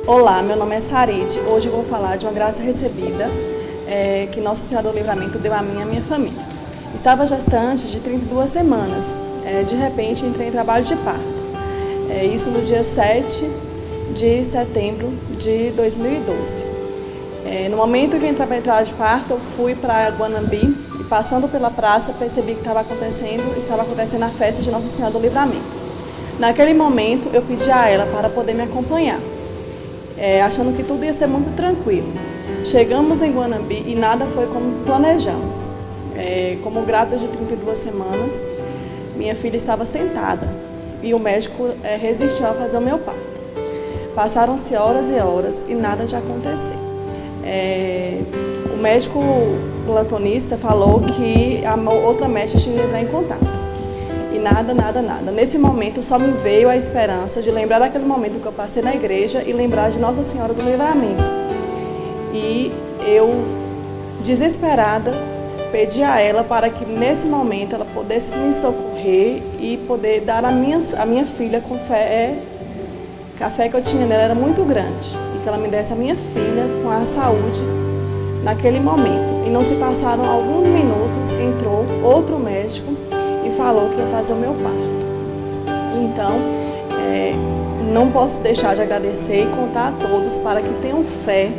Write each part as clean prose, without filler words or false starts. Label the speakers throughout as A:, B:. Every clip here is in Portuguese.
A: Olá, meu nome é Saride. Hoje eu vou falar de uma graça recebida que Nossa Senhora do Livramento deu a mim e a minha família. Estava gestante de 32 semanas. De repente entrei em trabalho de parto. Isso no dia 7 de setembro de 2012. No momento que eu entrei em trabalho de parto, eu fui para Guanambi e, passando pela praça, percebi que estava acontecendo a festa de Nossa Senhora do Livramento. Naquele momento, eu pedi a ela para poder me acompanhar, achando que tudo ia ser muito tranquilo. Chegamos em Guanambi e nada foi como planejamos. Como grávida de 32 semanas, minha filha estava sentada e o médico resistiu a fazer o meu parto. Passaram-se horas e horas e nada de acontecer. O médico plantonista falou que a outra médica tinha que entrar em contato. E nada. Nesse momento só me veio a esperança de lembrar daquele momento que eu passei na igreja e lembrar de Nossa Senhora do Livramento. E eu, desesperada, pedi a ela para que nesse momento ela pudesse me socorrer e poder dar a minha filha com fé. A fé que eu tinha nela era muito grande e que ela me desse a minha filha com a saúde naquele momento. E não se passaram alguns minutos, entrou outro médico e falou que ia fazer o meu parto. Então, não posso deixar de agradecer e contar a todos para que tenham fé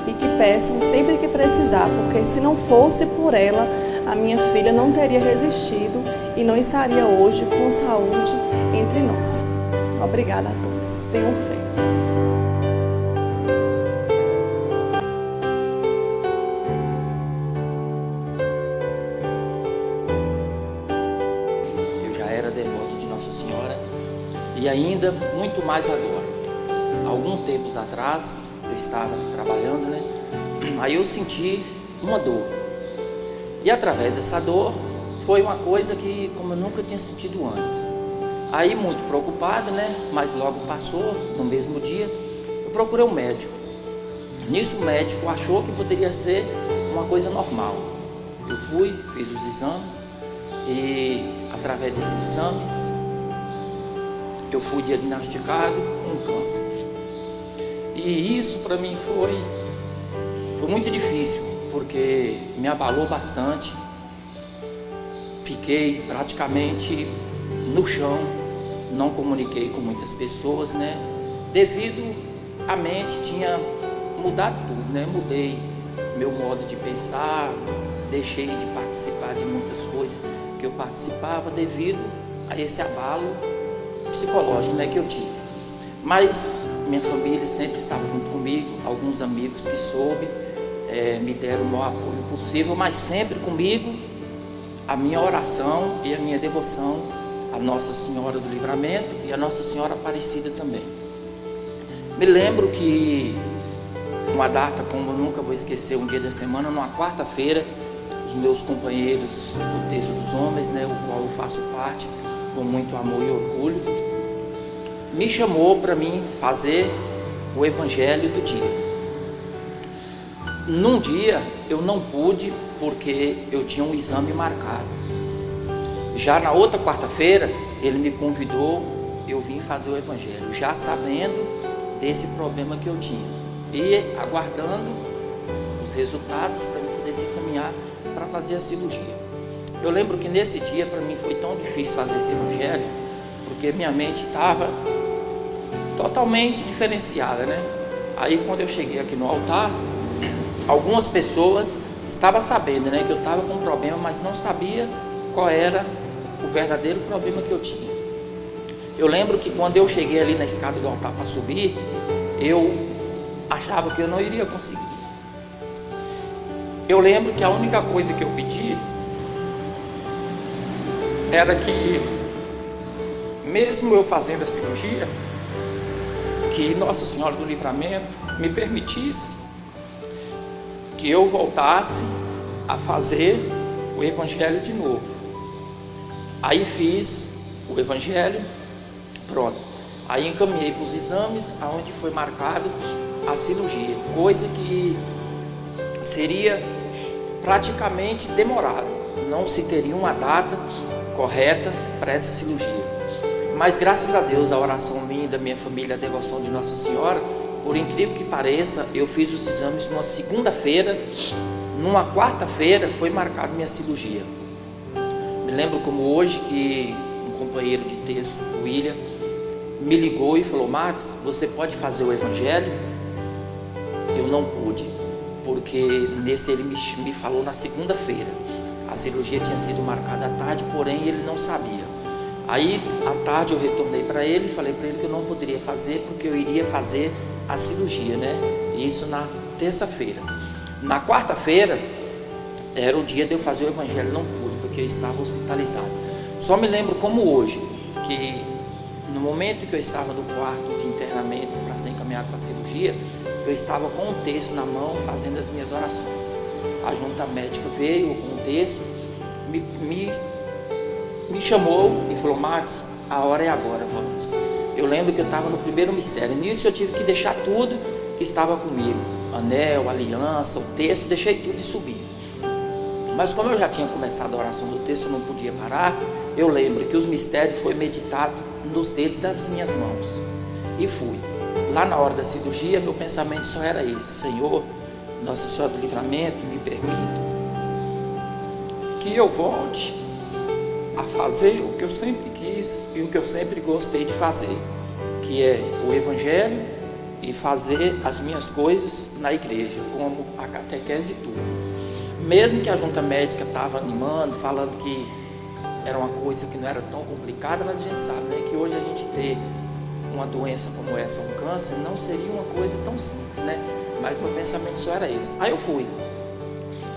A: e que peçam sempre que precisar, porque se não fosse por ela, a minha filha não teria resistido e não estaria hoje com saúde entre nós. Obrigada a todos. Tenham fé.
B: Devoto de Nossa Senhora e ainda muito mais agora. Alguns tempos atrás eu estava trabalhando, aí eu senti uma dor e através dessa dor foi uma coisa que como eu nunca tinha sentido antes. Aí muito preocupado, mas logo passou, no mesmo dia eu procurei um médico. Nisso o médico achou que poderia ser uma coisa normal. Eu fui, fiz os exames e através desses exames eu fui diagnosticado com câncer. E isso para mim foi muito difícil, porque me abalou bastante. Fiquei praticamente no chão, não comuniquei com muitas pessoas, devido a mente tinha mudado tudo, mudei meu modo de pensar, deixei de participar de muitas coisas que eu participava devido a esse abalo psicológico que eu tive. Mas minha família sempre estava junto comigo, alguns amigos que soube, me deram o maior apoio possível, mas sempre comigo a minha oração e a minha devoção a Nossa Senhora do Livramento e a Nossa Senhora Aparecida também. Me lembro que uma data como eu nunca vou esquecer, um dia da semana, numa quarta-feira, os meus companheiros do Terço dos Homens, o qual eu faço parte com muito amor e orgulho, me chamou para mim fazer o Evangelho do dia. Num dia eu não pude porque eu tinha um exame marcado. Já na outra quarta-feira ele me convidou, eu vim fazer o Evangelho, já sabendo desse problema que eu tinha e aguardando os resultados para eu poder se encaminhar para fazer a cirurgia. Eu lembro que nesse dia para mim foi tão difícil fazer esse Evangelho, porque minha mente estava totalmente diferenciada, Aí quando eu cheguei aqui no altar, algumas pessoas estavam sabendo, que eu estava com um problema, mas não sabia qual era o verdadeiro problema que eu tinha. Eu lembro que quando eu cheguei ali na escada do altar para subir, eu achava que eu não iria conseguir. Eu lembro que a única coisa que eu pedi era que, mesmo eu fazendo a cirurgia, que Nossa Senhora do Livramento me permitisse que eu voltasse a fazer o Evangelho de novo. Aí fiz o Evangelho, pronto. Aí encaminhei para os exames, aonde foi marcado a cirurgia, coisa que seria praticamente demorado, não se teria uma data correta para essa cirurgia. Mas graças a Deus, a oração minha, da minha família, a devoção de Nossa Senhora, Por incrível que pareça, eu fiz os exames numa segunda-feira, numa quarta-feira foi marcada minha cirurgia. Me lembro como hoje que um companheiro de texto, o William, me ligou e falou: Max, você pode fazer o evangelho? Eu não pude, porque nesse ele me falou na segunda-feira. A cirurgia tinha sido marcada à tarde, porém ele não sabia. Aí à tarde eu retornei para ele e falei para ele que eu não poderia fazer, porque eu iria fazer a cirurgia, né? Isso na terça-feira. Na quarta-feira era o dia de eu fazer o evangelho, não pude, porque eu estava hospitalizado. Só me lembro como hoje, que no momento que eu estava no quarto de internamento para ser encaminhado para a cirurgia, eu estava com um terço na mão fazendo as minhas orações. A junta médica veio com um terço, me chamou e falou: Max, a hora é agora, vamos. Eu lembro que eu estava no primeiro mistério. Nisso eu tive que deixar tudo que estava comigo, anel, aliança, o terço, deixei tudo e subi. Mas como eu já tinha começado a oração do terço, eu não podia parar. Eu lembro que os mistérios foi meditado nos dedos das minhas mãos. E fui. Lá na hora da cirurgia, meu pensamento só era esse: Senhor, Nossa Senhora do Livramento, me permita que eu volte a fazer o que eu sempre quis e o que eu sempre gostei de fazer, que é o evangelho e fazer as minhas coisas na igreja, como a catequese e tudo. Mesmo que a junta médica estava animando, falando que era uma coisa que não era tão complicada, mas a gente sabe, né, que hoje a gente ter uma doença como essa, um câncer, não seria uma coisa tão simples, né? Mas meu pensamento só era esse. Aí eu fui.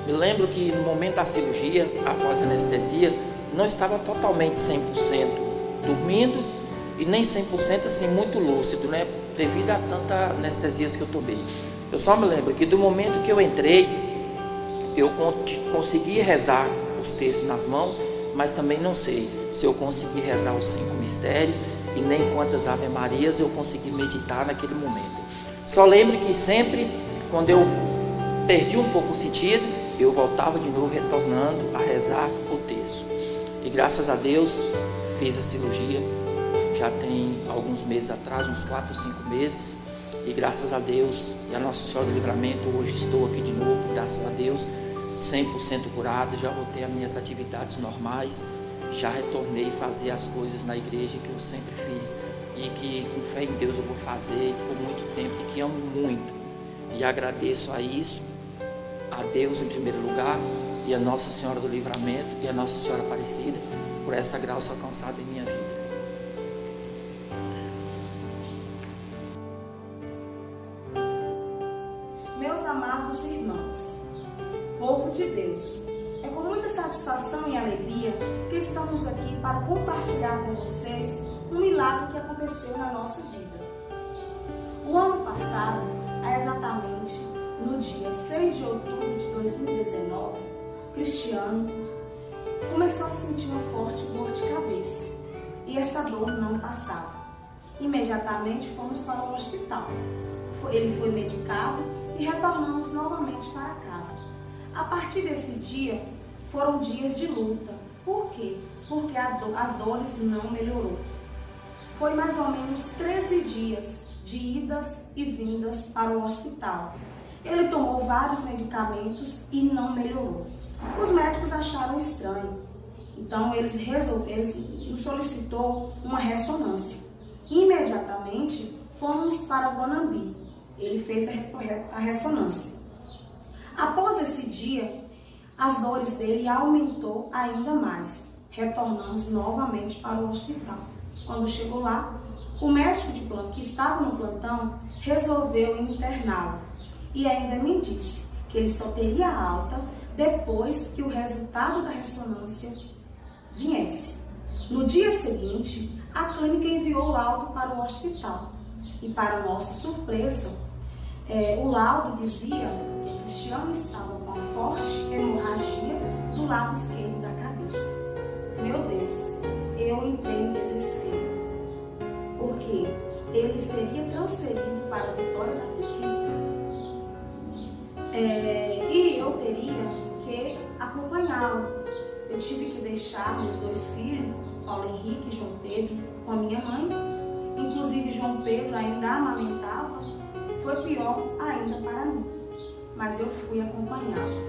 B: Me lembro que no momento da cirurgia, após a anestesia, não estava totalmente 100% dormindo e nem 100% assim muito lúcido, né? Devido a tanta anestesias que eu tomei. Eu só me lembro que do momento que eu entrei, eu consegui rezar os textos nas mãos, mas também não sei se eu consegui rezar os 5 mistérios e nem quantas Ave Marias eu consegui meditar naquele momento. Só lembro que sempre, quando eu perdi um pouco o sentido, eu voltava de novo retornando a rezar o texto. E graças a Deus fiz a cirurgia, já tem alguns meses atrás, uns 4 ou 5 meses, e graças a Deus e a Nossa Senhora do Livramento, hoje estou aqui de novo, graças a Deus, 100% curado, já voltei às minhas atividades normais, já retornei a fazer as coisas na igreja que eu sempre fiz e que com fé em Deus eu vou fazer por muito tempo e que amo muito. E agradeço a isso, a Deus em primeiro lugar, e a Nossa Senhora do Livramento e a Nossa Senhora Aparecida por essa graça alcançada em minha vida.
C: Meus amados irmãos, povo de Deus, é com muita satisfação e alegria que estamos aqui para compartilhar com vocês um milagre que aconteceu na nossa vida. O ano passado, exatamente no dia 6 de outubro de 2019, Cristiano começou a sentir uma forte dor de cabeça e essa dor não passava. Imediatamente fomos para o hospital. Ele foi medicado e retornamos novamente para casa. A partir desse dia, foram dias de luta. Por quê? Porque as dores não melhorou. Foi mais ou menos 13 dias de idas e vindas para o hospital. Ele tomou vários medicamentos e não melhorou. Os médicos acharam estranho. Então, eles solicitou uma ressonância. Imediatamente, fomos para Guanambi. Ele fez a ressonância. Após esse dia, as dores dele aumentou ainda mais. Retornamos novamente para o hospital. Quando chegou lá, o médico de plantão, que estava no plantão, resolveu interná-lo. E ainda me disse que ele só teria alta depois que o resultado da ressonância viesse. No dia seguinte, a clínica enviou o laudo para o hospital. E para nossa surpresa, o laudo dizia que Cristiano estava com uma forte hemorragia do lado esquerdo da cabeça. Meu Deus, eu entrei em desespero, porque ele seria transferido para a Vitória da Conquista. E eu teria que acompanhá-lo. Eu tive que deixar meus 2 filhos, Paulo Henrique e João Pedro, com a minha mãe. Inclusive, João Pedro ainda amamentava. foi pior ainda para mim, mas eu fui acompanhá-lo,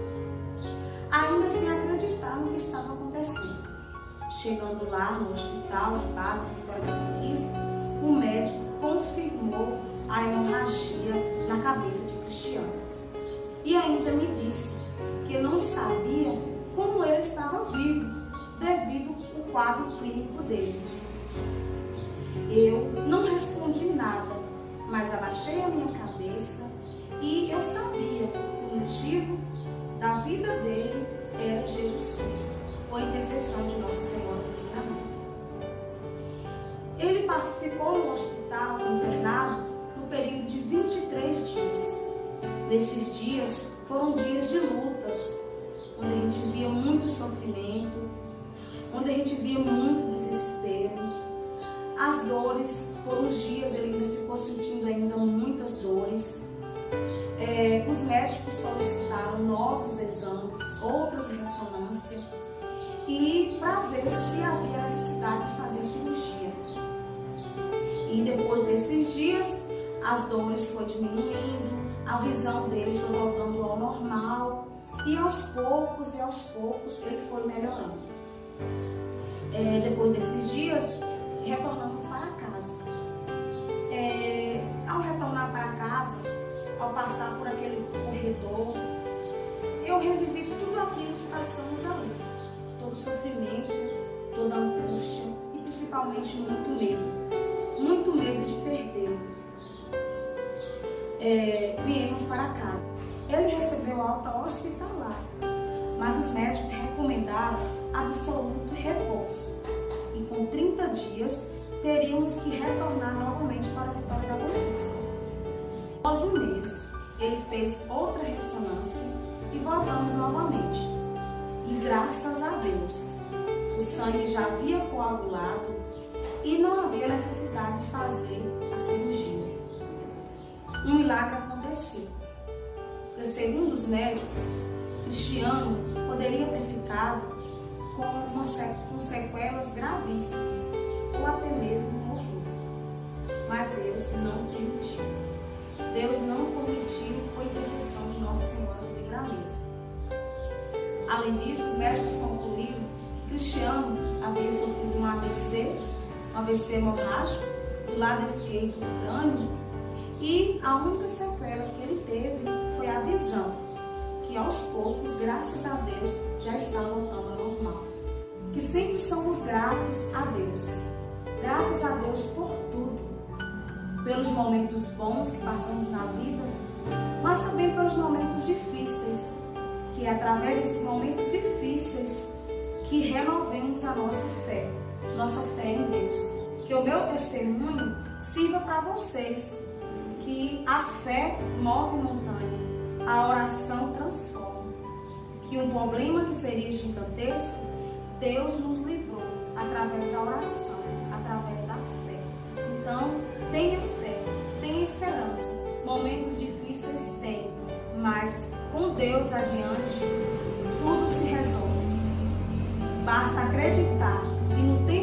C: ainda sem acreditar no que estava acontecendo. Chegando lá no hospital de base de Vitória da Conquista, o médico confirmou a hemorragia na cabeça de Cristiano e ainda me disse que não sabia como ele estava vivo devido ao quadro clínico dele. Eu não respondi nada, mas abaixei a minha cabeça e eu sabia que o motivo da vida dele era Jesus Cristo, por intercessão de Nossa Senhora do Livramento. Ele ficou no hospital internado no período de 23 dias. Nesses dias foram dias de lutas, onde a gente via muito sofrimento, onde a gente via muito desespero. As dores, por uns dias ele ainda ficou sentindo ainda muitas dores. Os médicos solicitaram novos exames, outras ressonâncias, e para ver se havia necessidade de fazer cirurgia. E depois desses dias, as dores foram diminuindo, a visão dele foi voltando ao normal, e aos poucos ele foi melhorando. Depois desses dias, retornamos para casa. Ao retornar para casa, ao passar por aquele corredor, eu revivi tudo aquilo que passamos ali. Todo o sofrimento, toda a angústia e principalmente muito medo de perdê-lo. Viemos para casa. Ele recebeu alta hospitalar, mas os médicos recomendaram absoluto repouso. E com 30 dias, teríamos que retornar novamente para a Vitória da Conquista. Após um mês, ele fez outra ressonância e voltamos novamente. E graças a Deus, o sangue já havia coagulado e não havia necessidade de fazer a cirurgia. Um milagre aconteceu. Porque, segundo os médicos, Cristiano poderia ter ficado com sequelas gravíssimas ou até mesmo morrer. Mas Deus não permitiu. Deus não permitiu por intercessão de Nossa Senhora do Livramento. Além disso, os médicos concluíram que Cristiano havia sofrido um AVC hemorrágico do lado esquerdo do crânio, e a única sequela que ele teve foi a visão, que aos poucos, graças a Deus, já está voltando ao normal. Que sempre somos gratos a Deus por tudo, pelos momentos bons que passamos na vida, mas também pelos momentos difíceis, que é através desses momentos difíceis que renovemos a nossa fé em Deus. Que o meu testemunho sirva para vocês, que a fé move montanha, a oração transforma, que um problema que seria gigantesco, Deus nos livrou através da oração, através da fé. Então, tenha fé, tenha esperança. Momentos difíceis tem, mas com Deus adiante, tudo se resolve. Basta acreditar e no tempo